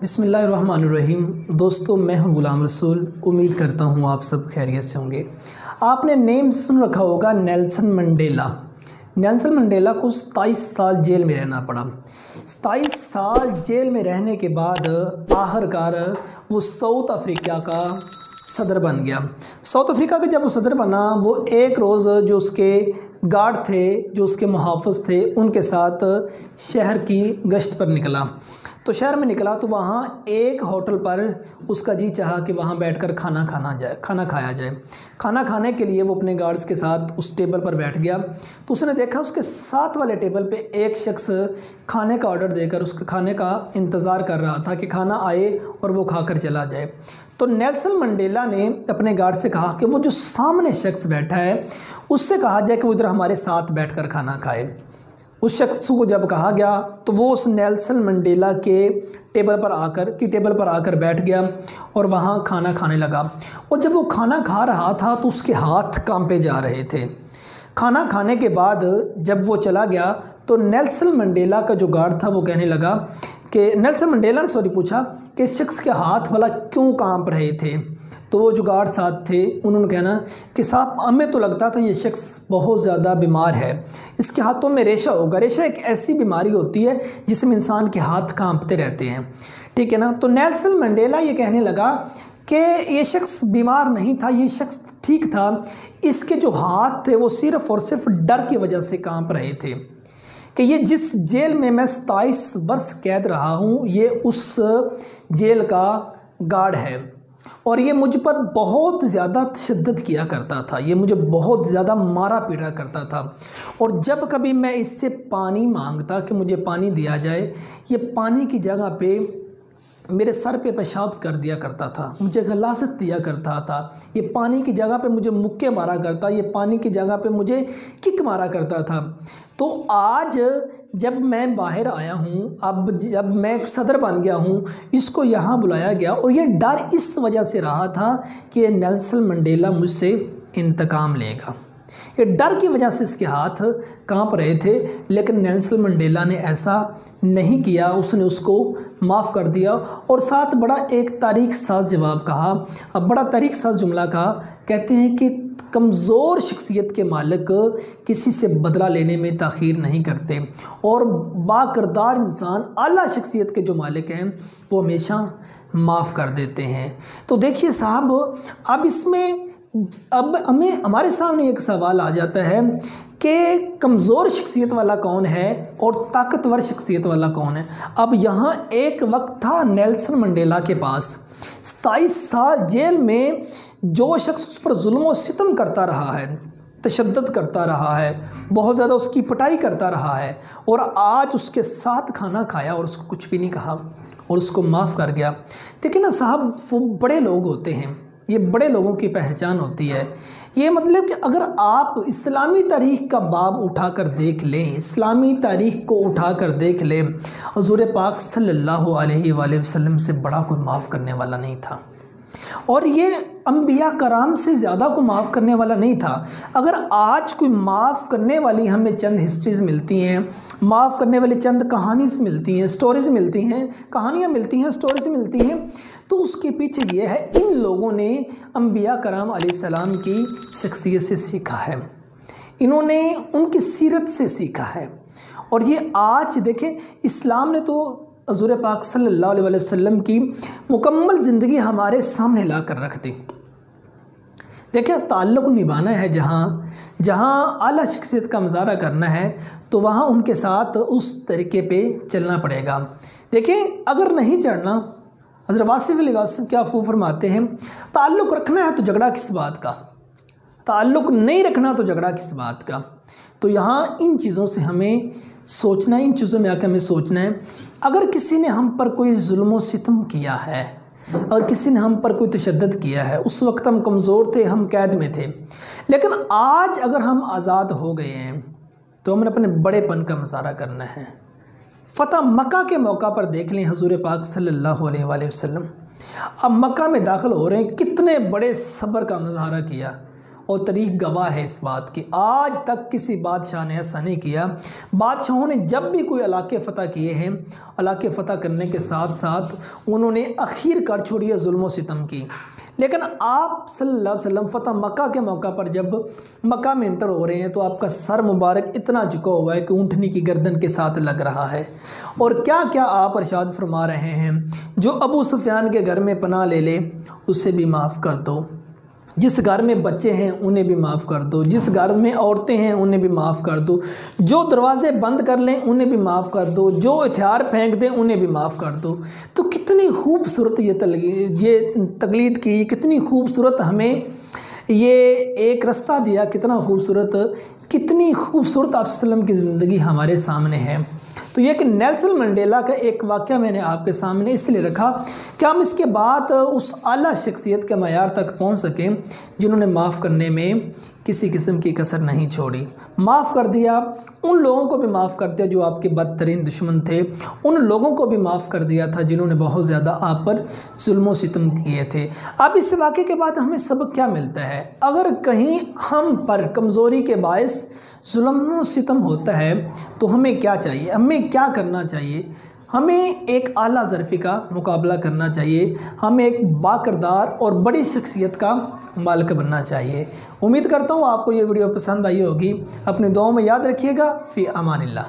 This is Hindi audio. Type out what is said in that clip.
बिस्मिल्लाहिर्रहमानिर्रहीम। दोस्तों, मैं हूं गुलाम रसूल। उम्मीद करता हूं आप सब खैरियत से होंगे। आपने नेम सुन रखा होगा नेल्सन मंडेला। नेल्सन मंडेला को 27 साल जेल में रहना पड़ा। 27 साल जेल में रहने के बाद आखिरकार वो साउथ अफ्रीका का सदर बन गया। साउथ अफ्रीका का जब वो सदर बना, वो एक रोज़ जो उसके गार्ड थे, जो उसके मुहाफ़िज़ थे, उनके साथ शहर की गश्त पर निकला। तो शहर में निकला तो वहाँ एक होटल पर उसका जी चाहा कि वहाँ बैठकर खाना खाया जाए। खाना खाने के लिए वो अपने गार्ड्स के साथ उस टेबल पर बैठ गया। तो उसने देखा उसके साथ वाले टेबल पे एक शख्स खाने का ऑर्डर देकर उसके खाने का इंतज़ार कर रहा था कि खाना आए और वो खाकर चला जाए। तो नेल्सन मंडेला ने अपने गार्ड से कहा कि वो जो सामने शख्स बैठा है उससे कहा जाए कि वो इधर हमारे साथ बैठकर खाना खाए। उस शख्स को जब कहा गया तो वो उस नेल्सन मंडेला के टेबल पर आकर बैठ गया और वहाँ खाना खाने लगा। और जब वो खाना खा रहा था तो उसके हाथ कांपे जा रहे थे। खाना खाने के बाद जब वो चला गया तो नेल्सन मंडेला का जो गार्ड था वो कहने लगा कि नेल्सन मंडेला ने पूछा कि इस शख्स के हाथ वाला क्यों कांप रहे थे। तो वो जो गार्ड साथ थे उन्होंने कहना कि साहब, हमें तो लगता था ये शख्स बहुत ज़्यादा बीमार है, इसके हाथों में रेशा होगा। रेशा एक ऐसी बीमारी होती है जिसमें इंसान के हाथ कांपते रहते हैं, ठीक है ना। तो नेल्सन मंडेला ये कहने लगा कि ये शख्स बीमार नहीं था, ये शख्स ठीक था, इसके जो हाथ थे वो सिर्फ़ और सिर्फ डर की वजह से कांप रहे थे कि ये जिस जेल में मैं 27 वर्ष कैद रहा हूँ, ये उस जेल का गार्ड है और ये मुझ पर बहुत ज़्यादा तशद्दुद किया करता था, ये मुझे बहुत ज़्यादा मारा पीटा करता था। और जब कभी मैं इससे पानी मांगता कि मुझे पानी दिया जाए, ये पानी की जगह पे मेरे सर पे पेशाब कर दिया करता था, मुझे गलासत दिया करता था। ये पानी की जगह पे मुझे मुक्के मारा करता, ये पानी की जगह पे मुझे किक मारा करता था। तो आज जब मैं बाहर आया हूँ, अब जब मैं सदर बन गया हूँ, इसको यहाँ बुलाया गया और ये डर इस वजह से रहा था कि नेल्सन मंडेला मुझसे इंतकाम लेगा। ये डर की वजह से इसके हाथ कांप रहे थे, लेकिन नेल्सन मंडेला ने ऐसा नहीं किया, उसने उसको माफ़ कर दिया और साथ बड़ा एक तारीख साज जवाब कहा। अब बड़ा तारीख साज जुमला कहा, कहते हैं कि कमज़ोर शख्सियत के मालिक किसी से बदला लेने में ताख़ीर नहीं करते और बाकिरदार इंसान, आला शख्सियत के जो मालिक हैं, वो हमेशा माफ़ कर देते हैं। तो देखिए साहब, अब हमारे सामने एक सवाल आ जाता है कि कमज़ोर शख्सियत वाला कौन है और ताकतवर शख्सियत वाला कौन है। अब यहाँ एक वक्त था नेल्सन मंडेला के पास, 27 साल जेल में जो शख्स उस पर जुल्म व सितम करता रहा है, तशद्दुद करता रहा है, बहुत ज़्यादा उसकी पिटाई करता रहा है, और आज उसके साथ खाना खाया और उसको कुछ भी नहीं कहा और उसको माफ़ कर गया। देखिए ना साहब, वो बड़े लोग होते हैं, ये बड़े लोगों की पहचान होती है। ये मतलब कि अगर आप इस्लामी तारीख़ का बाब उठाकर देख लें, इस्लामी तारीख़ को उठाकर देख लें, हुज़ूर पाक सल्लल्लाहु अलैहि वसल्लम से बड़ा कोई माफ़ करने वाला नहीं था और ये अंबिया कराम से ज़्यादा को माफ़ करने वाला नहीं था। अगर आज कोई माफ़ करने वाली हमें चंद हिस्ट्रीज़ मिलती हैं, माफ़ करने वाली चंद कहानीज़ मिलती हैं, स्टोरीज़ मिलती हैं, कहानियाँ मिलती हैं, स्टोरीज़ मिलती हैं, तो उसके पीछे ये है, इन लोगों ने अंबिया कराम अलैहिस्सलाम की शख्सियत से सीखा है, इन्होंने उनकी सीरत से सीखा है। और ये आज देखें, इस्लाम ने तो हुज़ूर पाक सल्लल्लाहु अलैहि वसल्लम की मुकम्मल ज़िंदगी हमारे सामने ला कर रख दी। देखिए, ताल्लुक़ निभाना है, जहाँ आला शख्सियत का मुज़ाहरा करना है तो वहाँ उनके साथ उस तरीके पे चलना पड़ेगा। देखिए, अगर नहीं चढ़ना, हज़रत वासिफ़ अली वासिफ़ क्या फरमाते हैं, ताल्लुक़ रखना है तो झगड़ा किस बात का, ताल्लुक़ नहीं रखना तो झगड़ा किस बात का। तो यहाँ इन चीज़ों से हमें सोचना है, इन चीज़ों में आकर हमें सोचना है। अगर किसी ने हम पर कोई जुल्म सितम किया है, अगर किसी ने हम पर कोई तशद्दुद किया है, उस वक्त हम कमज़ोर थे, हम कैद में थे, लेकिन आज अगर हम आज़ाद हो गए हैं तो हमें अपने बड़ेपन का मुज़ाहरा करना है। फ़तह मक्का के मौका पर देख लें, हुज़ूर पाक सल्लल्लाहु अलैहि वसल्लम अब मक्का में दाखिल हो रहे हैं, कितने बड़े सब्र का मुज़ाहरा किया और तारीख गवाह है इस बात की। आज तक किसी बादशाह ने ऐसा नहीं किया। बादशाहों ने जब भी कोई इलाके फ़तह किए हैं, इलाके फ़तह करने के साथ साथ उन्होंने अखीर कर छोड़ी है जुल्म व सितम की। लेकिन आप सल्लल्लाहु अलैहि वसल्लम फ़तह मक्का के मौका पर जब मक्का में इंटर हो रहे हैं तो आपका सर मुबारक इतना झुका हुआ है कि ऊँटनी की गर्दन के साथ लग रहा है। और क्या क्या आप इरशाद फरमा रहे हैं, जो अबू सुफियान के घर में पनाह ले ले उसे भी माफ़ कर दो, जिस घर में बच्चे हैं उन्हें भी माफ़ कर दो, जिस घर में औरतें हैं उन्हें भी माफ़ कर दो, जो दरवाज़े बंद कर लें उन्हें भी माफ़ कर दो, जो हथियार फेंक दें उन्हें भी माफ़ कर दो। तो कितनी खूबसूरत ये तकलीद की, कितनी खूबसूरत हमें ये एक रास्ता दिया, कितनी खूबसूरत आप सल्लम की ज़िंदगी हमारे सामने है। तो ये कि नेल्सन मंडेला का एक वाक़या मैंने आपके सामने इसलिए रखा कि हम इसके बाद उस आला शख्सियत के मयार तक पहुंच सकें जिन्होंने माफ़ करने में किसी किस्म की कसर नहीं छोड़ी। माफ़ कर दिया, उन लोगों को भी माफ़ कर दिया जो आपके बदतरीन दुश्मन थे, उन लोगों को भी माफ़ कर दिया था जिन्होंने बहुत ज़्यादा आप पर जुल्म व सितम किए थे। अब इस वाक़े के बाद हमें सबक क्या मिलता है? अगर कहीं हम पर कमज़ोरी के बायस जुल्म व सितम होता है तो हमें क्या चाहिए, हमें क्या करना चाहिए? हमें एक आला ज़रफ़ी का मुकाबला करना चाहिए, हमें एक बाकिरदार और बड़ी शख्सियत का मालिक बनना चाहिए। उम्मीद करता हूँ आपको ये वीडियो पसंद आई होगी। अपनी दुआओं में याद रखिएगा। फ़ी अमानिल्लाह।